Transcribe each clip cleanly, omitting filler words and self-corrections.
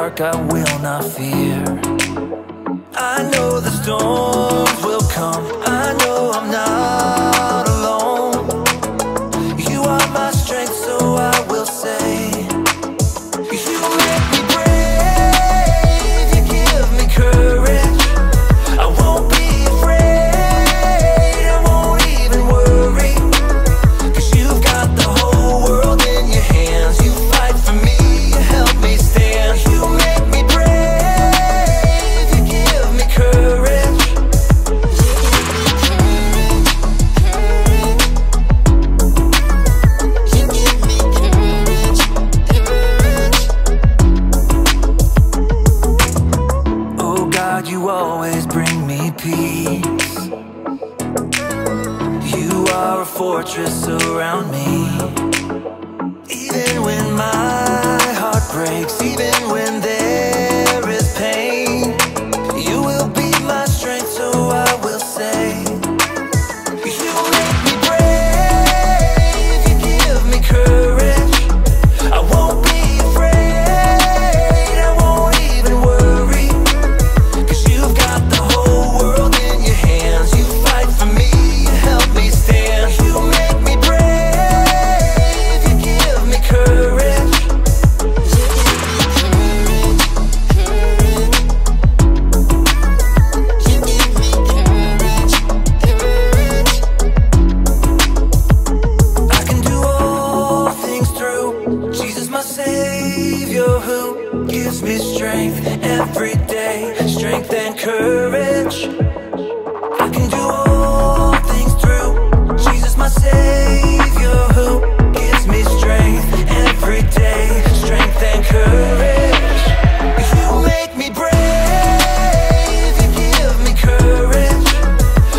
dark, I will not fear. I know the storms will come, I know I'm not alone. You are my strength, so I will say, you make me brave, you give me courage. I won't be afraid, I won't even worry, 'cause you've got the whole world in your hands. You fight for me, you help me stand. You make me brave, you give me courage. Oh God, you always bring me peace. You are a fortress around me. Even when my heart breaks, even when there is pain, you will be my strength, so I will say, you make me brave, you give me courage. I won't be afraid, I won't even worry, 'cause you've got the whole world in your hands. You fight for me, you help me stand. You make me brave, you give me courage. I can do all things through Jesus, my Savior, who gives me strength every day, strength and courage. I can do all things through Jesus, my Savior, who gives me strength every day, strength and courage. You make me brave, you give me courage.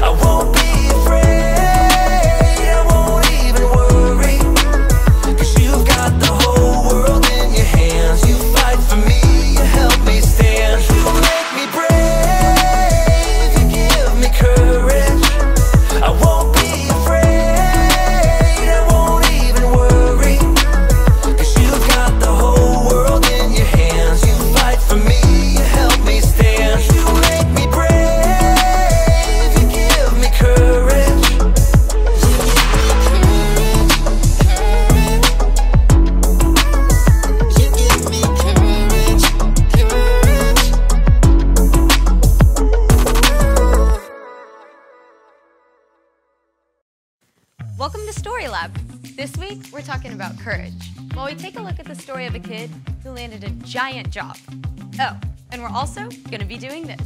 I won't be afraid, I won't even worry, 'cause you've got the whole world in your hands. You fight for me, you help me stand. You make me brave, you give me courage. I won't be afraid, I won't even worry, 'cause you've got the whole world in your hands. You fight for me, you help me stand. You make me brave, you give me courage. Welcome to Story Lab. This week, we're talking about courage, while we take a look at the story of a kid who landed a giant job. Oh, and we're also going to be doing this.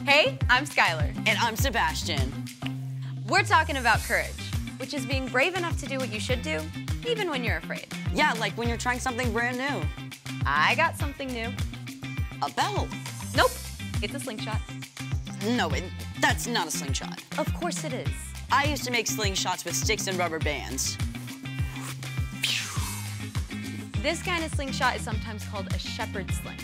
Hey, I'm Skylar. And I'm Sebastian. We're talking about courage, which is being brave enough to do what you should do, even when you're afraid. Yeah, like when you're trying something brand new. I got something new. A belt. Nope, it's a slingshot. No, that's not a slingshot. Of course it is. I used to make slingshots with sticks and rubber bands. This kind of slingshot is sometimes called a shepherd's sling.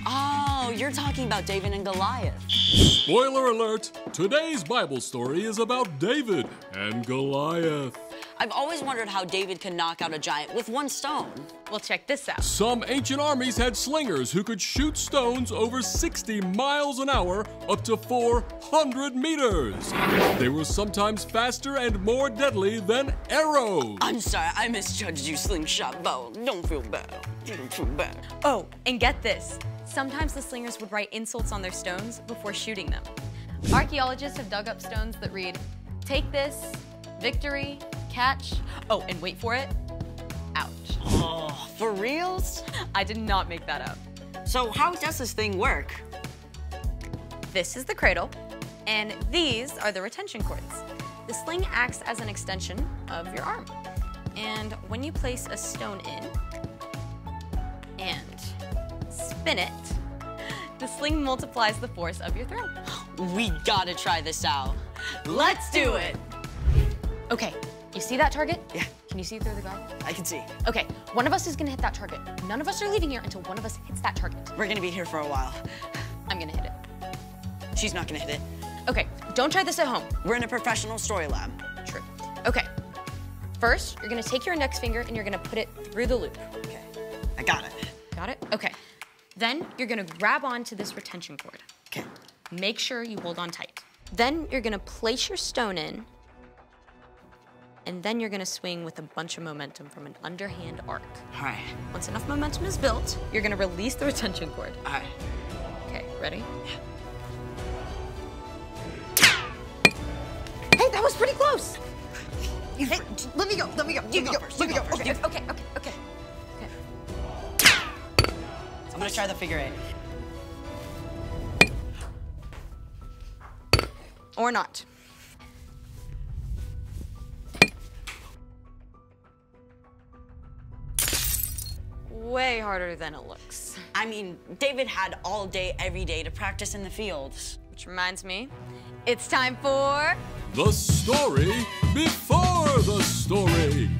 Oh, you're talking about David and Goliath. Spoiler alert! Today's Bible story is about David and Goliath. I've always wondered how David could knock out a giant with one stone. Well, check this out. Some ancient armies had slingers who could shoot stones over 60 miles an hour up to 400 meters. They were sometimes faster and more deadly than arrows. I'm sorry, I misjudged you, slingshot bow. Don't feel bad. Don't feel bad. Oh, and get this. Sometimes the slingers would write insults on their stones before shooting them. Archaeologists have dug up stones that read, "Take this, victory, catch." Oh, and wait for it, ouch. Oh, for reals? I did not make that up. So how does this thing work? This is the cradle, and these are the retention cords. The sling acts as an extension of your arm. And when you place a stone in and spin it, the sling multiplies the force of your throw. We gotta try this out. Let's do it. Okay, you see that target? Yeah. Can you see through the guard? I can see. Okay, one of us is gonna hit that target. None of us are leaving here until one of us hits that target. We're gonna be here for a while. I'm gonna hit it. She's not gonna hit it. Okay, don't try this at home. We're in a professional story lab. True. Okay. First, you're gonna take your index finger and you're gonna put it through the loop. Okay, I got it. Got it? Okay. Then you're gonna grab onto this retention cord. Okay. Make sure you hold on tight. Then you're gonna place your stone in, and then you're gonna swing with a bunch of momentum from an underhand arc. All right. Once enough momentum is built, you're gonna release the retention cord. All right. Okay, ready? Yeah. Hey, that was pretty close. Hey, let me go. Let me go. You go first. Okay. I'm gonna try the figure 8. Or not. Way harder than it looks. I mean, David had all day, every day to practice in the fields. Which reminds me, it's time for... The story before the story.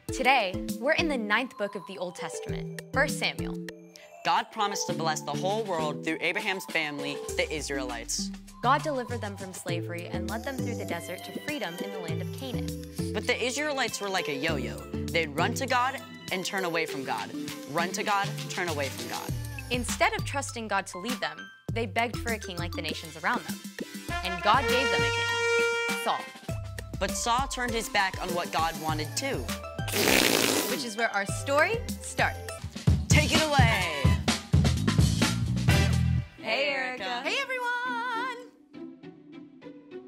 Today, we're in the 9th book of the Old Testament, 1 Samuel. God promised to bless the whole world through Abraham's family, the Israelites. God delivered them from slavery and led them through the desert to freedom in the land of Canaan. But the Israelites were like a yo-yo. They'd run to God and turn away from God. Run to God, turn away from God. Instead of trusting God to lead them, they begged for a king like the nations around them. And God gave them a king, Saul. But Saul turned his back on what God wanted too. Which is where our story started. Take it away! Hey, Erica. Hey, everyone!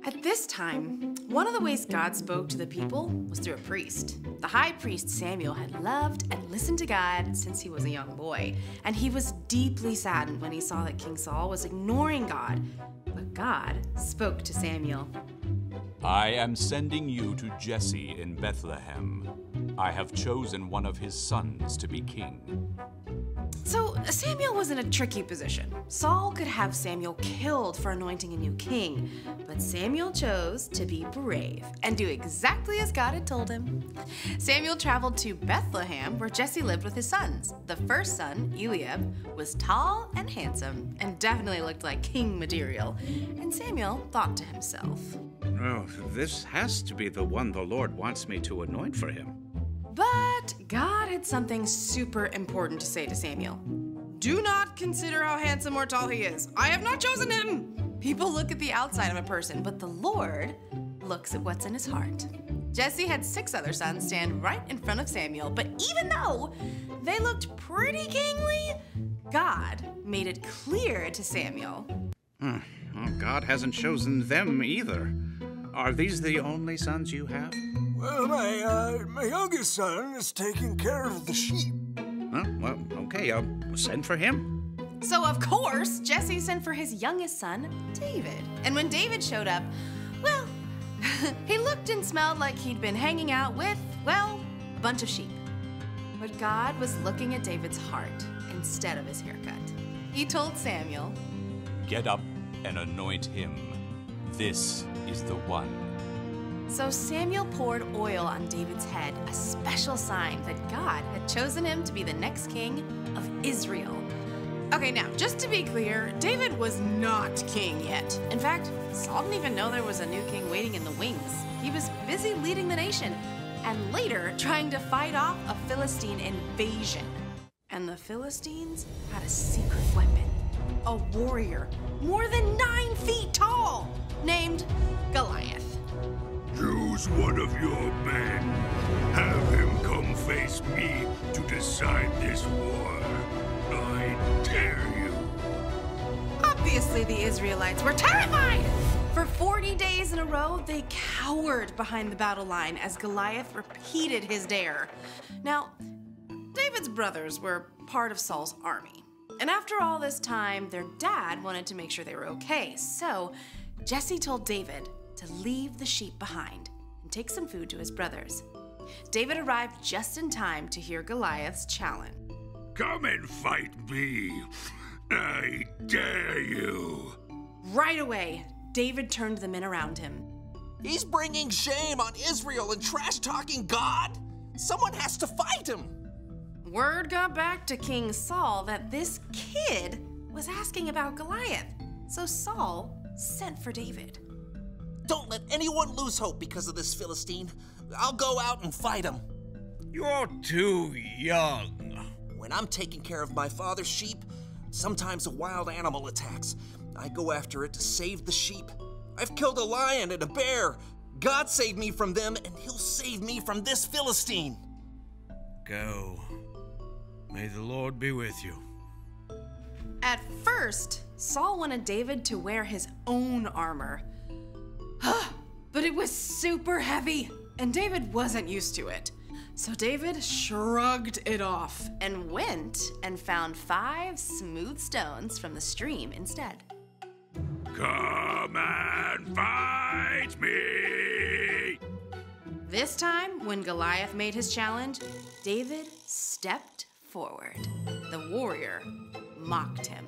At this time, one of the ways God spoke to the people was through a priest. The high priest Samuel had loved and listened to God since he was a young boy, and he was deeply saddened when he saw that King Saul was ignoring God. But God spoke to Samuel. I am sending you to Jesse in Bethlehem. I have chosen one of his sons to be king. So Samuel was in a tricky position. Saul could have Samuel killed for anointing a new king, but Samuel chose to be brave and do exactly as God had told him. Samuel traveled to Bethlehem, where Jesse lived with his sons. The first son, Eliab, was tall and handsome and definitely looked like king material. And Samuel thought to himself, "Oh, this has to be the one the Lord wants me to anoint for him." but God had something super important to say to Samuel. Do not consider how handsome or tall he is. I have not chosen him. People look at the outside of a person, but the Lord looks at what's in his heart. Jesse had 6 other sons stand right in front of Samuel, but even though they looked pretty kingly, God made it clear to Samuel. Well, God hasn't chosen them either. Are these the only sons you have? Well, my youngest son is taking care of the sheep. Well, okay, I'll send for him. So, of course, Jesse sent for his youngest son, David. And when David showed up, well, he looked and smelled like he'd been hanging out with, well, a bunch of sheep. But God was looking at David's heart instead of his haircut. He told Samuel, Get up and anoint him. This is the one. So Samuel poured oil on David's head, a special sign that God had chosen him to be the next king of Israel. Okay, now, just to be clear, David was not king yet. In fact, Saul didn't even know there was a new king waiting in the wings. He was busy leading the nation, and later trying to fight off a Philistine invasion. And the Philistines had a secret weapon, a warrior more than 9 feet tall, named Goliath. Choose one of your men. Have him come face me to decide this war. I dare you. Obviously, the Israelites were terrified! For 40 days in a row, they cowered behind the battle line as Goliath repeated his dare. Now, David's brothers were part of Saul's army. And after all this time, their dad wanted to make sure they were okay. So, Jesse told David to leave the sheep behind and take some food to his brothers. David arrived just in time to hear Goliath's challenge. Come and fight me. I dare you. Right away, David turned the men around him. He's bringing shame on Israel and trash-talking God. Someone has to fight him. Word got back to King Saul that this kid was asking about Goliath. So Saul sent for David. Don't let anyone lose hope because of this Philistine. I'll go out and fight him. You're too young. When I'm taking care of my father's sheep, sometimes a wild animal attacks. I go after it to save the sheep. I've killed a lion and a bear. God saved me from them, and he'll save me from this Philistine. Go. May the Lord be with you. At first, Saul wanted David to wear his own armor. But it was super heavy, and David wasn't used to it. So David shrugged it off and went and found 5 smooth stones from the stream instead. Come and fight me! This time, when Goliath made his challenge, David stepped forward. The warrior mocked him.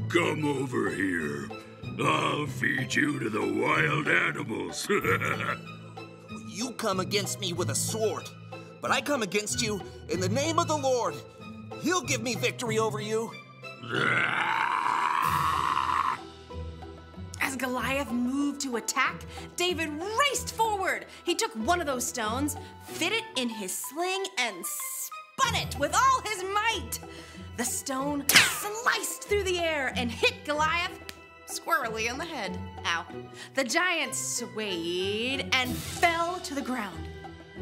Come over here. I'll feed you to the wild animals. You come against me with a sword, but I come against you in the name of the Lord. He'll give me victory over you. As Goliath moved to attack, David raced forward. He took one of those stones, fit it in his sling, and spun it with all his might. The stone sliced through the air and hit Goliath squarely in the head. Ow. The giant swayed and fell to the ground,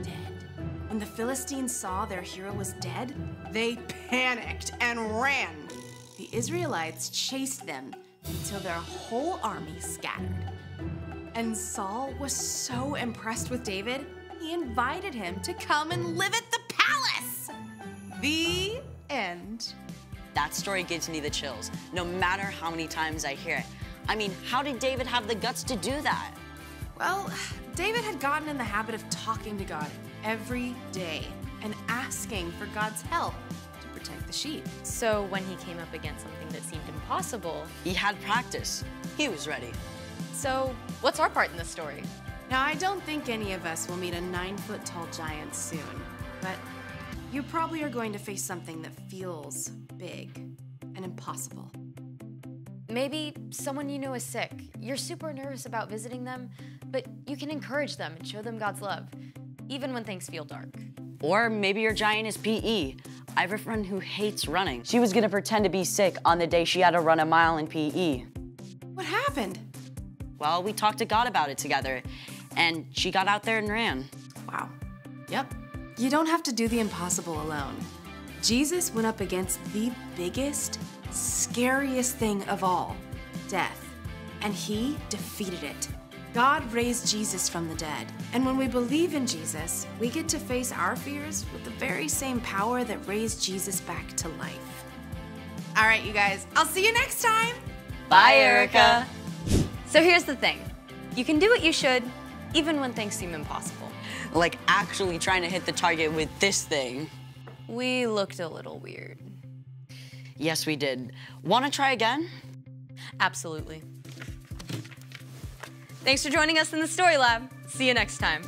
dead. When the Philistines saw their hero was dead, they panicked and ran. The Israelites chased them until their whole army scattered. And Saul was so impressed with David, he invited him to come and live at the palace. The end. That story gives me the chills, no matter how many times I hear it. I mean, how did David have the guts to do that? Well, David had gotten in the habit of talking to God every day and asking for God's help to protect the sheep. So when he came up against something that seemed impossible, He had practice. He was ready. so what's our part in this story? Now, I don't think any of us will meet a 9-foot-tall giant soon, but you probably are going to face something that feels big and impossible. Maybe someone you know is sick. You're super nervous about visiting them, but you can encourage them and show them God's love, even when things feel dark. Or maybe your giant is PE. I have a friend who hates running. She was gonna pretend to be sick on the day she had to run a mile in PE. What happened? Well, we talked to God about it together, and she got out there and ran. Wow. Yep. You don't have to do the impossible alone. Jesus went up against the biggest, scariest thing of all, death, and he defeated it. God raised Jesus from the dead, and when we believe in Jesus, we get to face our fears with the very same power that raised Jesus back to life. All right, you guys, I'll see you next time. Bye, Erica. So here's the thing. You can do what you should, even when things seem impossible. Like actually trying to hit the target with this thing. We looked a little weird. Yes, we did. Wanna try again? Absolutely. Thanks for joining us in the Story Lab. See you next time.